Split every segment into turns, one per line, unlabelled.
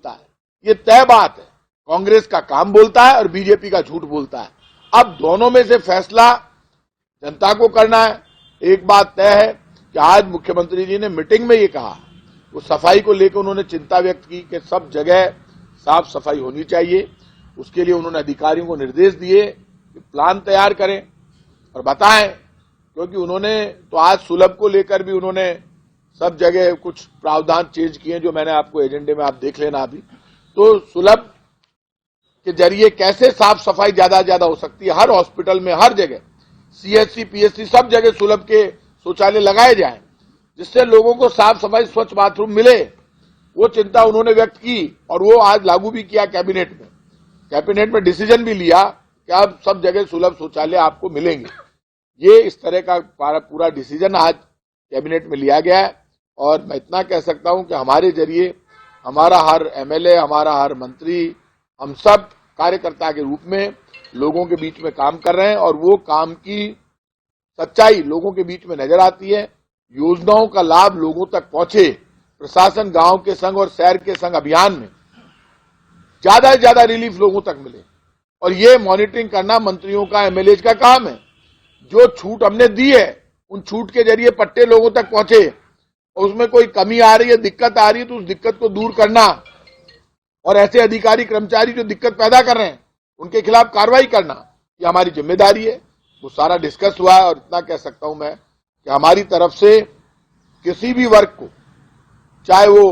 बोलता है, ये तय बात है। कांग्रेस का काम बोलता है और बीजेपी का झूठ बोलता है। अब दोनों में से फैसला जनता को करना है। एक बात तय है कि आज मुख्यमंत्री जी ने मीटिंग में ये कहा, वो सफाई को लेकर उन्होंने चिंता व्यक्त की कि सब जगह साफ सफाई होनी चाहिए। उसके लिए उन्होंने अधिकारियों को निर्देश दिए कि प्लान तैयार करें और बताएं, क्योंकि उन्होंने तो आज सुलभ को लेकर भी उन्होंने सब जगह कुछ प्रावधान चेंज किए, जो मैंने आपको एजेंडे में आप देख लेना अभी। तो सुलभ के जरिए कैसे साफ सफाई ज्यादा हो सकती है, हर हॉस्पिटल में, हर जगह, सीएचसी पीएचसी सब जगह सुलभ के शौचालय लगाए जाएं, जिससे लोगों को साफ सफाई स्वच्छ बाथरूम मिले। वो चिंता उन्होंने व्यक्त की और वो आज लागू भी किया कैबिनेट में डिसीजन भी लिया कि अब सब जगह सुलभ शौचालय आपको मिलेंगे। ये इस तरह का पूरा डिसीजन आज कैबिनेट में लिया गया है। और मैं इतना कह सकता हूं कि हमारे जरिए हमारा हर एमएलए, हमारा हर मंत्री, हम सब कार्यकर्ता के रूप में लोगों के बीच में काम कर रहे हैं और वो काम की सच्चाई लोगों के बीच में नजर आती है। योजनाओं का लाभ लोगों तक पहुंचे, प्रशासन गांव के संग और शहर के संग अभियान में ज्यादा से ज्यादा रिलीफ लोगों तक मिले, और ये मॉनिटरिंग करना मंत्रियों का, एमएलए का काम है। जो छूट हमने दी है, उन छूट के जरिए पट्टे लोगों तक पहुंचे, और उसमें कोई कमी आ रही है, दिक्कत आ रही है, तो उस दिक्कत को दूर करना, और ऐसे अधिकारी कर्मचारी जो दिक्कत पैदा कर रहे हैं उनके खिलाफ कार्रवाई करना, ये हमारी जिम्मेदारी है। वो सारा डिस्कस हुआ है। और इतना कह सकता हूं मैं कि हमारी तरफ से किसी भी वर्ग को, चाहे वो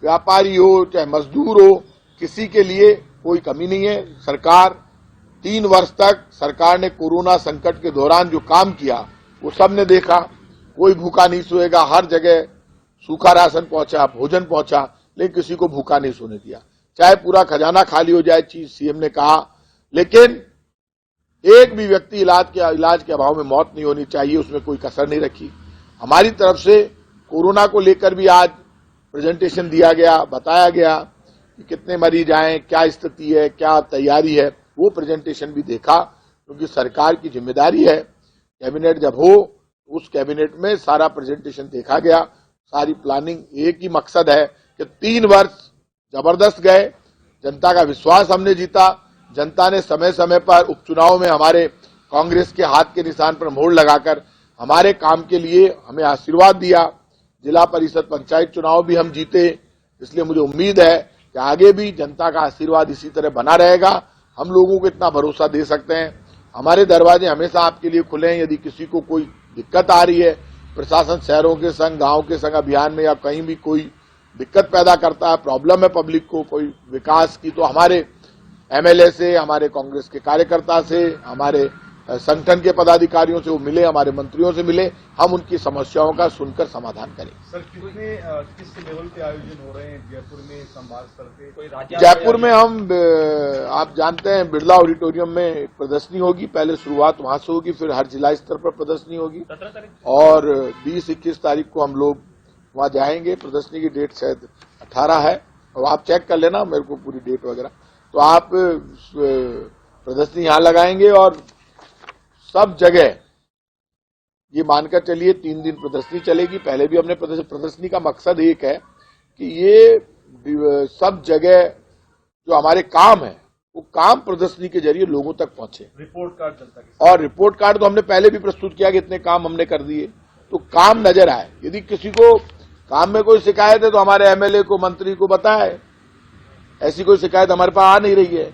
व्यापारी हो, चाहे मजदूर हो, किसी के लिए कोई कमी नहीं है। सरकार 3 वर्ष तक सरकार ने कोरोना संकट के दौरान जो काम किया वो सबने देखा। कोई भूखा नहीं सोएगा, हर जगह सूखा राशन पहुंचा, भोजन पहुंचा, लेकिन किसी को भूखा नहीं सोने दिया। चाहे पूरा खजाना खाली हो जाए, चीज सीएम ने कहा, लेकिन एक भी व्यक्ति इलाज के अभाव में मौत नहीं होनी चाहिए, उसमें कोई कसर नहीं रखी। हमारी तरफ से कोरोना को लेकर भी आज प्रेजेंटेशन दिया गया, बताया गया कि कितने मरीज आए, क्या स्थिति है, क्या तैयारी है, वो प्रेजेंटेशन भी देखा, क्योंकि सरकार की जिम्मेदारी है। कैबिनेट जब हो, उस कैबिनेट में सारा प्रेजेंटेशन देखा गया, सारी प्लानिंग। एक ही मकसद है कि 3 वर्ष जबरदस्त गए, जनता का विश्वास हमने जीता। जनता ने समय समय पर उपचुनाव में हमारे कांग्रेस के हाथ के निशान पर मोहर लगाकर हमारे काम के लिए हमें आशीर्वाद दिया। जिला परिषद, पंचायत चुनाव भी हम जीते, इसलिए मुझे उम्मीद है कि आगे भी जनता का आशीर्वाद इसी तरह बना रहेगा। हम लोगों को इतना भरोसा दे सकते हैं, हमारे दरवाजे हमेशा आपके लिए खुले हैं। यदि किसी को कोई दिक्कत आ रही है, प्रशासन शहरों के संग, गांव के संग अभियान में, या कहीं भी कोई दिक्कत पैदा करता है, प्रॉब्लम है पब्लिक को कोई विकास की, तो हमारे एमएलए से, हमारे कांग्रेस के कार्यकर्ता से, हमारे संगठन के पदाधिकारियों से वो मिले, हमारे मंत्रियों से मिले, हम उनकी समस्याओं का सुनकर समाधान करें।
सर, किस लेवल पे आयोजन हो रहे हैं जयपुर में, संवाद स्तर पे?
जयपुर में हम, आप जानते हैं, बिरला ऑडिटोरियम में प्रदर्शनी होगी। पहले शुरुआत वहां से होगी, फिर हर जिला स्तर पर प्रदर्शनी होगी, और 20-21 तारीख को हम लोग वहां जाएंगे। प्रदर्शनी की डेट शायद 18 है, और आप चेक कर लेना मेरे को पूरी डेट वगैरह। तो आप प्रदर्शनी यहां लगाएंगे, और सब जगह ये मानकर चलिए 3 दिन प्रदर्शनी चलेगी। पहले भी हमने प्रदर्शनी का मकसद एक है कि ये सब जगह जो हमारे काम है, वो काम प्रदर्शनी के जरिए लोगों तक पहुंचे।
रिपोर्ट कार्ड जनता के,
और रिपोर्ट कार्ड तो हमने पहले भी प्रस्तुत किया कि इतने काम हमने कर दिए, तो काम नजर आए। यदि किसी को काम में कोई शिकायत है तो हमारे एमएलए को, मंत्री को बताए। ऐसी कोई शिकायत हमारे पास आ नहीं रही है,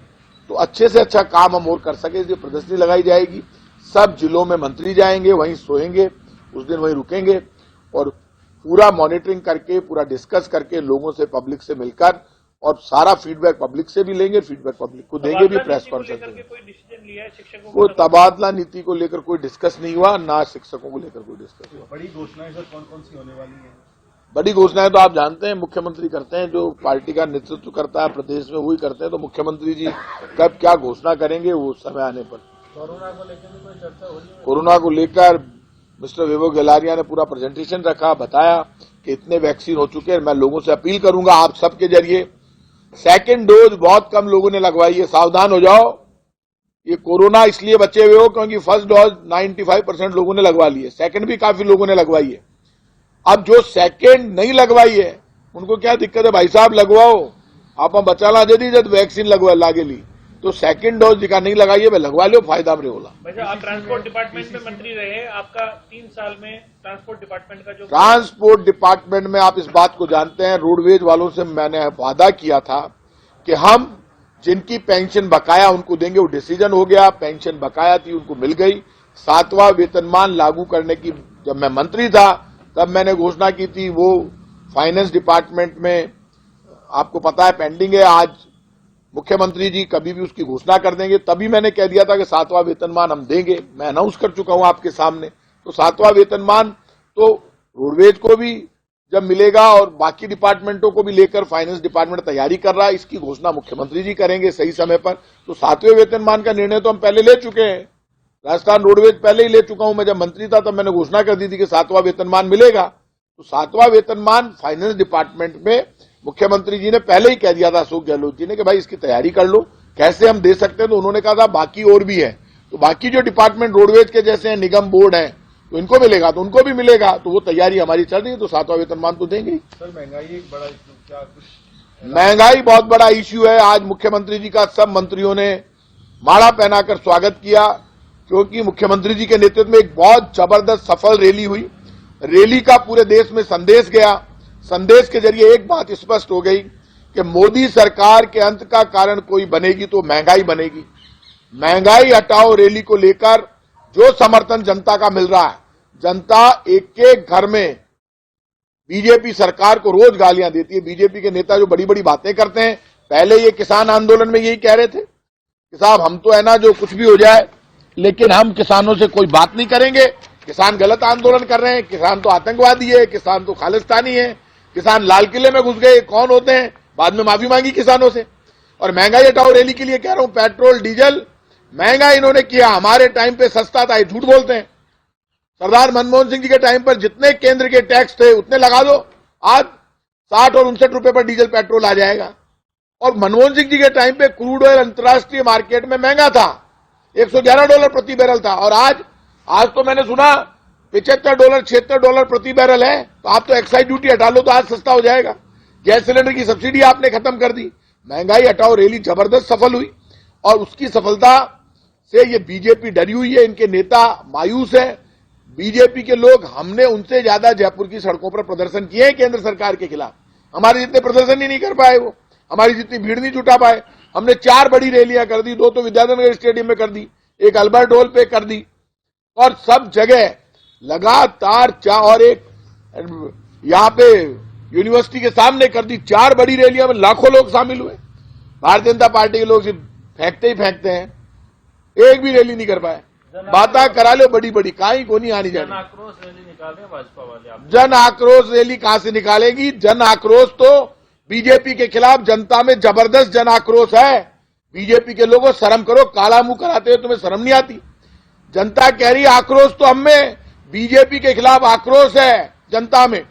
तो अच्छे से अच्छा काम हम और कर सके, इसलिए प्रदर्शनी लगाई जाएगी। सब जिलों में मंत्री जाएंगे, वहीं सोएंगे, उस दिन वहीं रुकेंगे, और पूरा मॉनिटरिंग करके, पूरा डिस्कस करके, लोगों से, पब्लिक से मिलकर, और सारा फीडबैक पब्लिक से भी लेंगे, फीडबैक पब्लिक को देंगे भी। प्रेस कॉन्फ्रेंस में कोई तबादला नीति को लेकर कोई डिस्कस नहीं हुआ, ना शिक्षकों को लेकर कोई डिस्कस हुआ।
बड़ी घोषणाएं सर कौन कौन सी होने वाली है?
बड़ी घोषणाएं तो आप जानते हैं मुख्यमंत्री करते हैं, जो पार्टी का नेतृत्व करता है प्रदेश में वही करते हैं। तो मुख्यमंत्री जी कब क्या घोषणा करेंगे वो समय आने पर।
कोरोना को लेकर भी कोई चर्चा हो रही है?
कोरोना को लेकर मिस्टर विभो गलारिया ने पूरा प्रेजेंटेशन रखा, बताया कि इतने वैक्सीन हो चुके हैं। मैं लोगों से अपील करूंगा आप सबके जरिए, सेकेंड डोज बहुत कम लोगों ने लगवाई है, सावधान हो जाओ। ये कोरोना इसलिए बचे हुए हो क्योंकि फर्स्ट डोज 95% लोगों ने लगवा ली है, सेकेंड भी काफी लोगों ने लगवाई है। अब जो सेकेंड नहीं लगवाई है उनको क्या दिक्कत है, भाई साहब लगवाओ, आप बचाला जदी जब वैक्सीन लगवा लागेली तो सेकंड डोज जिका नहीं लगाइए वे लगवा लो, फायदा में होला।
वैसे आप ट्रांसपोर्ट डिपार्टमेंट में मंत्री रहे, आपका 3 साल में ट्रांसपोर्ट डिपार्टमेंट का जो
ट्रांसपोर्ट डिपार्टमेंट में आप इस बात को जानते हैं, रोडवेज वालों से मैंने वादा किया था कि हम जिनकी पेंशन बकाया उनको देंगे, वो डिसीजन हो गया। पेंशन बकाया थी उनको मिल गई। 7वां वेतनमान लागू करने की जब मैं मंत्री था तब मैंने घोषणा की थी, वो फाइनेंस डिपार्टमेंट में आपको पता है पेंडिंग है। आज मुख्यमंत्री जी कभी भी उसकी घोषणा कर देंगे। तभी मैंने कह दिया था कि 7वां वेतनमान हम देंगे, मैं अनाउंस कर चुका हूं आपके सामने। तो 7वां वेतनमान तो रोडवेज को भी जब मिलेगा और बाकी डिपार्टमेंटों को भी लेकर फाइनेंस डिपार्टमेंट तैयारी कर रहा है। इसकी घोषणा मुख्यमंत्री जी करेंगे सही समय पर। तो 7वें वेतनमान का निर्णय तो हम पहले ले चुके हैं, राजस्थान रोडवेज पहले ही ले चुका हूं। मैं जब मंत्री था तब मैंने घोषणा कर दी थी कि 7वां वेतनमान मिलेगा। तो 7वां वेतनमान फाइनेंस डिपार्टमेंट में मुख्यमंत्री जी ने पहले ही कह दिया था अशोक गहलोत जी ने कि भाई इसकी तैयारी कर लो, कैसे हम दे सकते हैं। तो उन्होंने कहा था बाकी और भी है, तो बाकी जो डिपार्टमेंट रोडवेज के जैसे हैं, निगम बोर्ड है, तो इनको मिलेगा तो उनको भी मिलेगा। तो वो तैयारी हमारी चल रही है। तो 7वां वेतनमान तो देंगे ही।
सर महंगाई एक बड़ा इशू, क्या कुछ
महंगाई बहुत बड़ा इश्यू है। आज मुख्यमंत्री जी का सब मंत्रियों ने माला पहनाकर स्वागत किया, क्योंकि मुख्यमंत्री जी के नेतृत्व में एक बहुत जबरदस्त सफल रैली हुई। रैली का पूरे देश में संदेश गया। संदेश के जरिए एक बात स्पष्ट हो गई कि मोदी सरकार के अंत का कारण कोई बनेगी तो महंगाई बनेगी। महंगाई हटाओ रैली को लेकर जो समर्थन जनता का मिल रहा है, जनता एक एक घर में बीजेपी सरकार को रोज गालियां देती है। बीजेपी के नेता जो बड़ी बड़ी बातें करते हैं, पहले ये किसान आंदोलन में यही कह रहे थे कि साहब हम तो है ना, जो कुछ भी हो जाए लेकिन हम किसानों से कोई बात नहीं करेंगे। किसान गलत आंदोलन कर रहे हैं, किसान तो आतंकवादी है, किसान तो खालिस्तानी है, किसान लाल किले में घुस गए, कौन होते हैं। बाद में माफी मांगी किसानों से। और महंगाई हटाओ रैली के लिए कह रहा हूं, पेट्रोल डीजल महंगा इन्होंने किया, हमारे टाइम पे सस्ता था, ये झूठ बोलते हैं। सरदार मनमोहन सिंह जी के टाइम पर जितने केंद्र के टैक्स थे उतने लगा दो, आज 60 और 59 रुपए पर डीजल पेट्रोल आ जाएगा। और मनमोहन सिंह जी के टाइम पे क्रूड ऑयल अंतर्राष्ट्रीय मार्केट में महंगा था, $111 प्रति बैरल था, और आज तो मैंने सुना $75 $76 प्रति बैरल है। तो आप तो एक्साइज ड्यूटी हटा लो तो आज सस्ता हो जाएगा। गैस सिलेंडर की सब्सिडी आपने खत्म कर दी। महंगाई हटाओ रैली जबरदस्त सफल हुई, और उसकी सफलता से ये बीजेपी डरी हुई है, इनके नेता मायूस है। बीजेपी के लोग, हमने उनसे ज्यादा जयपुर की सड़कों पर प्रदर्शन किए हैं केंद्र सरकार के खिलाफ। हमारे जितने प्रदर्शन ही नहीं कर पाए वो, हमारी जितनी भीड़ नहीं जुटा पाए। हमने 4 बड़ी रैलियां कर दी, 2 तो विद्याधर स्टेडियम में कर दी, एक अल्बर्ट हॉल पे कर दी, और सब जगह लगातार और एक यहां पे यूनिवर्सिटी के सामने कर दी। 4 बड़ी रैलियां में लाखों लोग शामिल हुए। भारतीय जनता पार्टी के लोग सिर्फ फेंकते ही फेंकते हैं, एक भी रैली नहीं कर पाए। बातें करा लो बड़ी बड़ी, काई को नहीं आनी जानी।
जन आक्रोश रैली निकाल रहे हैं भाजपा वाले। आप
जन आक्रोश रैली कहां से निकालेगी? जन आक्रोश तो बीजेपी के खिलाफ जनता में जबरदस्त जन आक्रोश है। बीजेपी के लोगों शर्म करो, काला मुंह कराते हुए तुम्हें शर्म नहीं आती? जनता कह रही आक्रोश तो हमें, बीजेपी के खिलाफ आक्रोश है जनता में।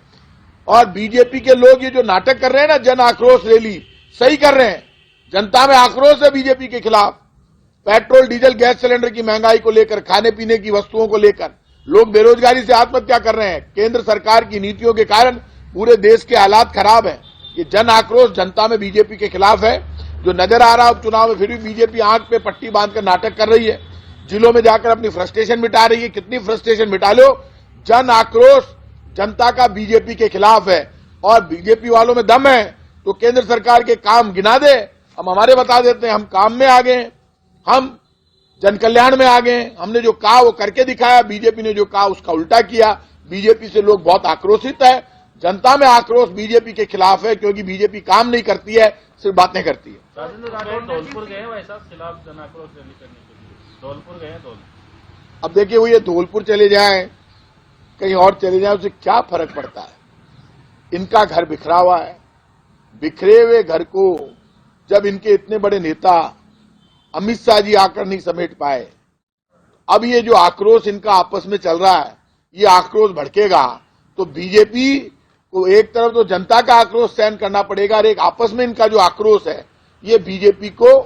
और बीजेपी के लोग ये जो नाटक कर रहे हैं ना, जन आक्रोश रैली, सही कर रहे हैं। जनता में आक्रोश है बीजेपी के खिलाफ। पेट्रोल डीजल गैस सिलेंडर की महंगाई को लेकर, खाने पीने की वस्तुओं को लेकर, लोग बेरोजगारी से आत्महत्या कर रहे हैं। केंद्र सरकार की नीतियों के कारण पूरे देश के हालात खराब है। ये जन आक्रोश जनता में बीजेपी के खिलाफ है, जो नजर आ रहा है उपचुनाव में। फिर भी बीजेपी आंख पे पट्टी बांधकर नाटक कर रही है, जिलों में जाकर अपनी फ्रस्ट्रेशन मिटा रही है। कितनी फ्रस्ट्रेशन मिटा लो, जन आक्रोश जनता का बीजेपी के खिलाफ है। और बीजेपी वालों में दम है तो केंद्र सरकार के काम गिना दे, हम हमारे बता देते हैं। हम काम में आ गए, हम जन कल्याण में आ गए। हमने जो कहा वो करके दिखाया, बीजेपी ने जो कहा उसका उल्टा किया। बीजेपी से लोग बहुत आक्रोशित है। जनता में आक्रोश बीजेपी के खिलाफ है, क्योंकि बीजेपी काम नहीं करती है, सिर्फ बातें करती है।
राजेंद्र राठौड़ धौलपुर गए हैं भाई साहब खिलाफ जन आक्रोश रैली करने के लिए। धौलपुर गए हैं।
अब देखिए, वो ये धौलपुर चले जाएं, कहीं और चले जाएं, उससे क्या फर्क पड़ता है? इनका घर बिखरा हुआ है। बिखरे हुए घर को जब इनके इतने बड़े नेता अमित शाह जी आकर नहीं समेट पाए, अब ये जो आक्रोश इनका आपस में चल रहा है, ये आक्रोश भड़केगा तो बीजेपी को एक तरफ तो जनता का आक्रोश सहन करना पड़ेगा, और एक आपस में इनका जो आक्रोश है ये बीजेपी को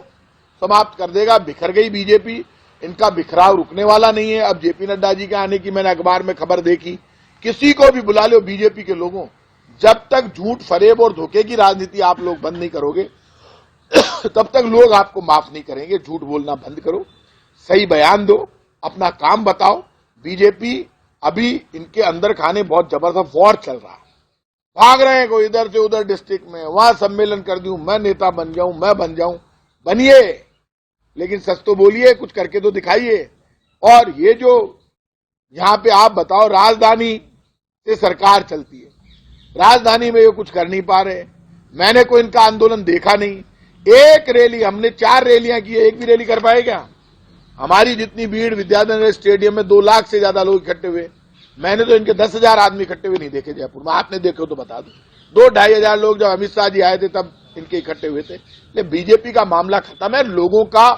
समाप्त कर देगा। बिखर गई बीजेपी, इनका बिखराव रुकने वाला नहीं है। अब जेपी नड्डा जी के आने की मैंने अखबार में खबर देखी। किसी को भी बुला लो बीजेपी के लोगों, जब तक झूठ फरेब और धोखे की राजनीति आप लोग बंद नहीं करोगे, तब तक लोग आपको माफ नहीं करेंगे। झूठ बोलना बंद करो, सही बयान दो, अपना काम बताओ। बीजेपी अभी इनके अंदर खाने बहुत जबरदस्त वॉर चल रहा है, भाग रहे हैं कोई इधर से उधर डिस्ट्रिक्ट में, वहां सम्मेलन कर दूं, मैं नेता बन जाऊं, मैं बन जाऊं। बनिए, लेकिन सच तो बोलिए, कुछ करके तो दिखाइए। और ये जो यहां पे आप बताओ, राजधानी से सरकार चलती है, राजधानी में ये कुछ कर नहीं पा रहे। मैंने कोई इनका आंदोलन देखा नहीं। एक रैली, हमने 4 रैलियां की है, एक भी रैली कर पाए क्या? हमारी जितनी भीड़ विद्यानगर स्टेडियम में 2 लाख से ज्यादा लोग इकट्ठे हुए, मैंने तो इनके 10,000 आदमी इकट्ठे हुए नहीं देखे जयपुर में। आपने देखे हो तो बता दो। 2-2.5 हजार लोग जब अमित शाह जी आए थे तब इनके इकट्ठे हुए थे। लेकिन बीजेपी का मामला खत्म है, लोगों का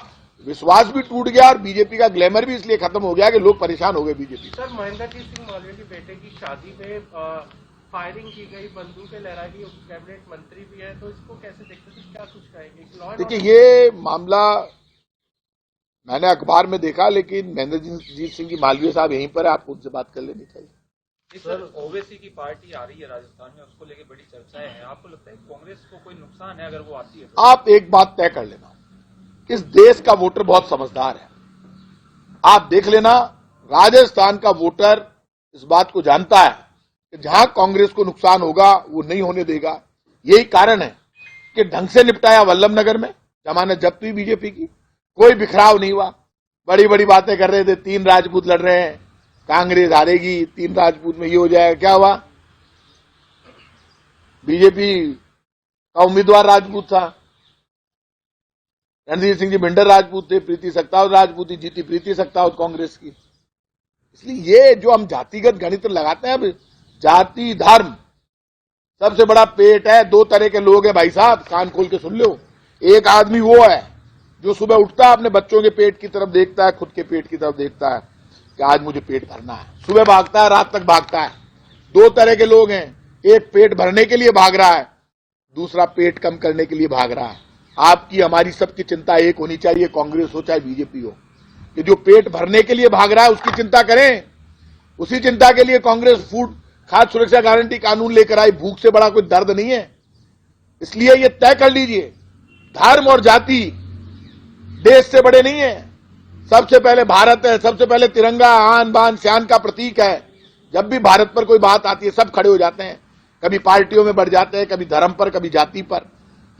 विश्वास भी टूट गया और बीजेपी का ग्लैमर भी इसलिए खत्म हो गया कि लोग परेशान हो गए बीजेपी से।
सर, महेंद्रजीत सिंह मालवीय के बेटे की शादी में फायरिंग की गई, बंदूकें लहराई गई, कैबिनेट मंत्री भी है, तो इसको कैसे देखते हैं, क्या कुछ कहेंगे?
देखिए, ये मामला मैंने अखबार में देखा, लेकिन महेंद्रजीत सिंह जी मालवीय साहब यहीं पर है, आपको उनसे बात कर लेनी चाहिए।
सर, ओवैसी की पार्टी आ रही है राजस्थान में, उसको लेके बड़ी चर्चाएं हैं। आपको लगता है कांग्रेस को कोई नुकसान है अगर वो आती है तो?
आप एक बात तय कर लेना, इस देश का वोटर बहुत समझदार है। आप देख लेना, राजस्थान का वोटर इस बात को जानता है कि जहां कांग्रेस को नुकसान होगा वो नहीं होने देगा। यही कारण है कि ढंग से निपटाया वल्लभनगर में, जमानत जब्त हुई बीजेपी की, कोई बिखराव नहीं हुआ। बड़ी बड़ी बातें कर रहे थे, 3 राजपूत लड़ रहे हैं, कांग्रेस हारेगी, 3 राजपूत में ये हो जाएगा। क्या हुआ? बीजेपी का उम्मीदवार राजपूत था, रणधीर सिंह जी भिंडर राजपूत थे, प्रीति सक्तावत राजपूत थी, जीती प्रीति सक्तावत कांग्रेस की। इसलिए ये जो हम जातिगत गणित लगाते हैं, अब जाति धर्म सबसे बड़ा पेट है। 2 तरह के लोग हैं भाई साहब, कान खोल के सुन लो। एक आदमी वो है जो सुबह उठता है, अपने बच्चों के पेट की तरफ देखता है, खुद के पेट की तरफ देखता है कि आज मुझे पेट भरना है, सुबह भागता है, रात तक भागता है। 2 तरह के लोग हैं, एक पेट भरने के लिए भाग रहा है, दूसरा पेट कम करने के लिए भाग रहा है। आपकी हमारी सबकी चिंता एक होनी चाहिए, कांग्रेस हो चाहे बीजेपी हो, कि जो पेट भरने के लिए भाग रहा है उसकी चिंता करें। उसी चिंता के लिए कांग्रेस फूड खाद्य सुरक्षा गारंटी कानून लेकर आई। भूख से बड़ा कोई दर्द नहीं है। इसलिए ये तय कर लीजिए, धर्म और जाति देश से बड़े नहीं है। सबसे पहले भारत है, सबसे पहले तिरंगा आन बान शान का प्रतीक है। जब भी भारत पर कोई बात आती है सब खड़े हो जाते हैं, कभी पार्टियों में बढ़ जाते हैं, कभी धर्म पर, कभी जाति पर।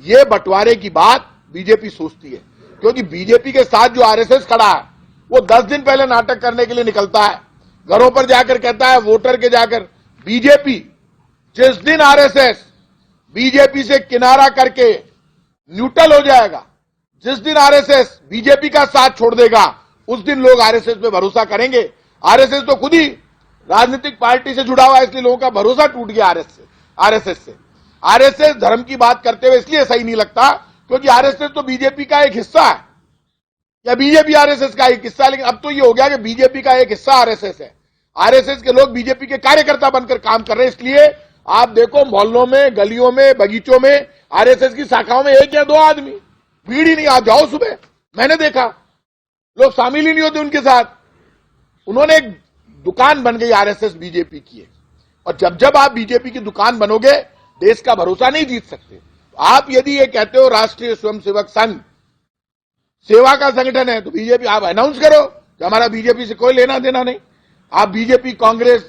ये बंटवारे की बात बीजेपी सोचती है, क्योंकि बीजेपी के साथ जो आरएसएस खड़ा है वो 10 दिन पहले नाटक करने के लिए निकलता है, घरों पर जाकर कहता है वोटर के जाकर। बीजेपी जिस दिन आरएसएस बीजेपी से किनारा करके न्यूट्रल हो जाएगा, जिस दिन आरएसएस बीजेपी का साथ छोड़ देगा, उस दिन लोग आरएसएस पे भरोसा करेंगे। आरएसएस तो खुद ही राजनीतिक पार्टी से जुड़ा हुआ है, इसलिए लोगों का भरोसा टूट गया आरएसएस से। आरएसएस धर्म की बात करते हुए इसलिए सही नहीं लगता क्योंकि आरएसएस तो बीजेपी का एक हिस्सा है, या बीजेपी आरएसएस का एक हिस्सा है। लेकिन अब तो ये हो गया कि बीजेपी का एक हिस्सा आरएसएस है। आरएसएस के लोग बीजेपी के कार्यकर्ता बनकर काम कर रहे हैं। इसलिए आप देखो, मोहल्लों में, गलियों में, बगीचों में आरएसएस की शाखाओं में 1 या 2 आदमी, भीड़ ही नहीं। आप जाओ सुबह, मैंने देखा, लोग शामिल ही नहीं होते उनके साथ। उन्होंने एक दुकान बन गई आरएसएस बीजेपी की है। और जब जब आप बीजेपी की दुकान बनोगे, देश का भरोसा नहीं जीत सकते। आप यदि ये कहते हो राष्ट्रीय स्वयंसेवक संघ सेवा का संगठन है, तो बीजेपी आप अनाउंस करो कि हमारा बीजेपी से कोई लेना देना नहीं। आप बीजेपी, कांग्रेस,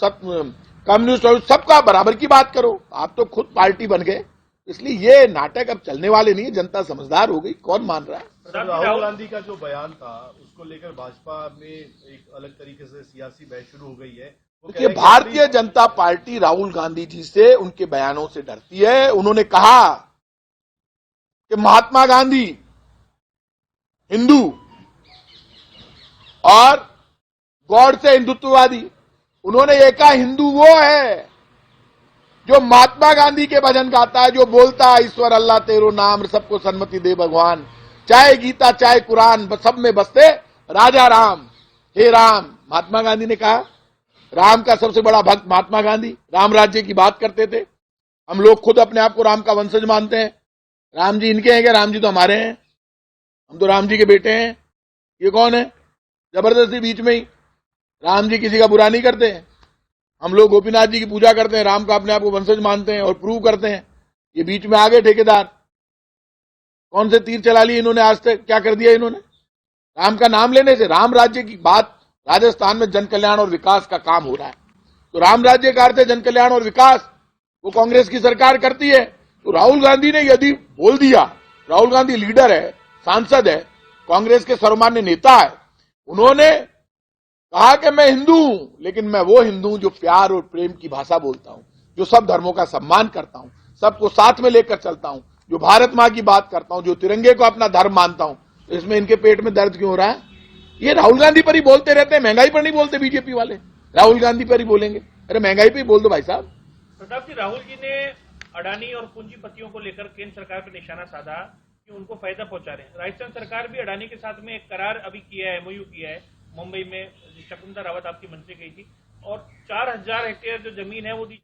कम्युनिस्ट और सबका बराबर की बात करो। आप तो खुद पार्टी बन गए। इसलिए ये नाटक अब चलने वाले नहीं है। जनता समझदार हो गई, कौन मान रहा है।
राहुल गांधी का जो बयान था उसको लेकर भाजपा में एक अलग तरीके से सियासी बहस शुरू हो गई है।
देखिए, भारतीय जनता पार्टी राहुल गांधी जी से, उनके बयानों से डरती है। उन्होंने कहा कि महात्मा गांधी हिंदू और गॉड से हिंदुत्ववादी। उन्होंने ये कहा हिंदू वो है जो महात्मा गांधी के भजन गाता है, जो बोलता है ईश्वर अल्लाह तेरो नाम सबको सन्मति दे भगवान, चाहे गीता चाहे कुरान सब में बसते राजा राम, हे राम। महात्मा गांधी ने कहा, राम का सबसे बड़ा भक्त महात्मा गांधी राम राज्य की बात करते थे। हम लोग खुद अपने आप को राम का वंशज मानते हैं। राम जी इनके हैं क्या? राम जी तो हमारे हैं, हम तो राम जी के बेटे हैं। ये कौन है? जबरदस्ती बीच में ही। राम जी किसी का बुरा नहीं करते हैं। हम लोग गोपीनाथ जी की पूजा करते हैं, राम का अपने आप को वंशज मानते हैं और प्रूव करते हैं। ये बीच में आ गए ठेकेदार। कौन से तीर चला लिए इन्होंने आज तक? क्या कर दिया इन्होंने? राम का नाम लेने से राम राज्य की बात, राजस्थान में जन कल्याण और विकास का काम हो रहा है, तो राम राज्य का अर्थ है जन कल्याण और विकास, वो कांग्रेस की सरकार करती है। तो राहुल गांधी ने यदि बोल दिया, राहुल गांधी लीडर है, सांसद है, कांग्रेस के सर्वमान्य नेता है, उन्होंने कहा कि मैं हिंदू हूं, लेकिन मैं वो हिंदू हूं जो प्यार और प्रेम की भाषा बोलता हूं, जो सब धर्मों का सम्मान करता हूं, सबको साथ में लेकर चलता हूं, जो भारत मां की बात करता हूं, जो तिरंगे को अपना धर्म मानता हूं। तो इसमें इनके पेट में दर्द क्यों हो रहा है? ये राहुल गांधी पर ही बोलते रहते हैं, महंगाई पर नहीं बोलते बीजेपी वाले, राहुल गांधी पर ही बोलेंगे। अरे महंगाई पर ही बोल दो भाई साहब।
प्रताप जी, राहुल जी ने अडानी और पूंजीपतियों को लेकर केंद्र सरकार पर निशाना साधा कि उनको फायदा पहुंचा रहे हैं। राजस्थान सरकार भी अडानी के साथ में एक करार अभी किया है, एमओयू किया है मुंबई में, शकुंतला रावत आपकी मंत्री गई थी, और 4000 हेक्टेयर जो जमीन है वो दी।